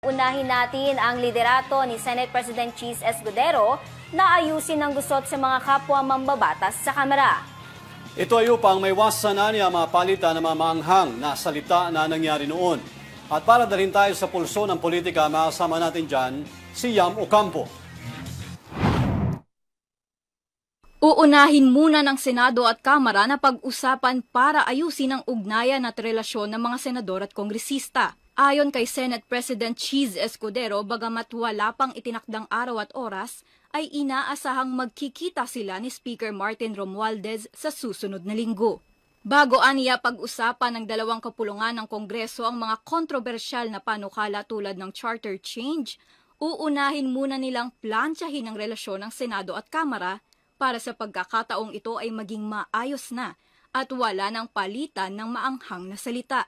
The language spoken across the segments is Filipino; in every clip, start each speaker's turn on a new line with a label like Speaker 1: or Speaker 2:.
Speaker 1: Unahin natin ang liderato ni Senate President Cheese Escudero na ayusin ang gusot sa mga kapwa mambabatas sa Kamara.
Speaker 2: Ito ay upang may wasan niya mga palitan na mamanghang na salita na nangyari noon. At para dalhin tayo sa pulso ng politika, makasama natin dyan si Yam Ocampo.
Speaker 3: Uunahin muna ng Senado at Kamara na pag-usapan para ayusin ang ugnayan at relasyon ng mga senador at kongresista. Ayon kay Senate President Cheese Escudero, bagamat wala pang itinakdang araw at oras, ay inaasahang magkikita sila ni Speaker Martin Romualdez sa susunod na linggo. Bago aniya pag-usapan ng dalawang kapulungan ng Kongreso ang mga kontrobersyal na panukala tulad ng charter change, uunahin muna nilang plantsahin ang relasyon ng Senado at Kamara para sa pagkakataong ito ay maging maayos na at wala ng palitan ng maanghang na salita.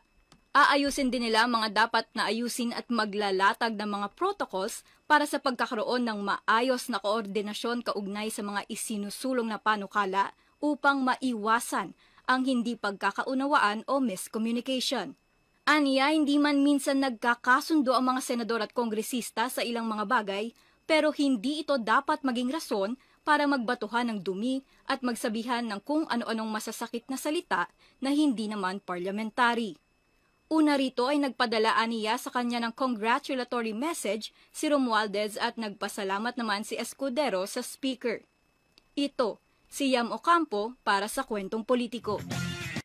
Speaker 3: Aayusin din nila mga dapat na ayusin at maglalatag ng mga protocols para sa pagkakaroon ng maayos na koordinasyon kaugnay sa mga isinusulong na panukala upang maiwasan ang hindi pagkakaunawaan o miscommunication. Aniya, hindi man minsan nagkakasundo ang mga senador at kongresista sa ilang mga bagay, pero hindi ito dapat maging rason para magbatuhan ng dumi at magsabihan ng kung ano-anong masasakit na salita na hindi naman parliamentary. Una rito ay nagpadalaan niya sa kanya ng congratulatory message si Romualdez at nagpasalamat naman si Escudero sa speaker. Ito, si Yam Ocampo para sa Kwentong Politiko.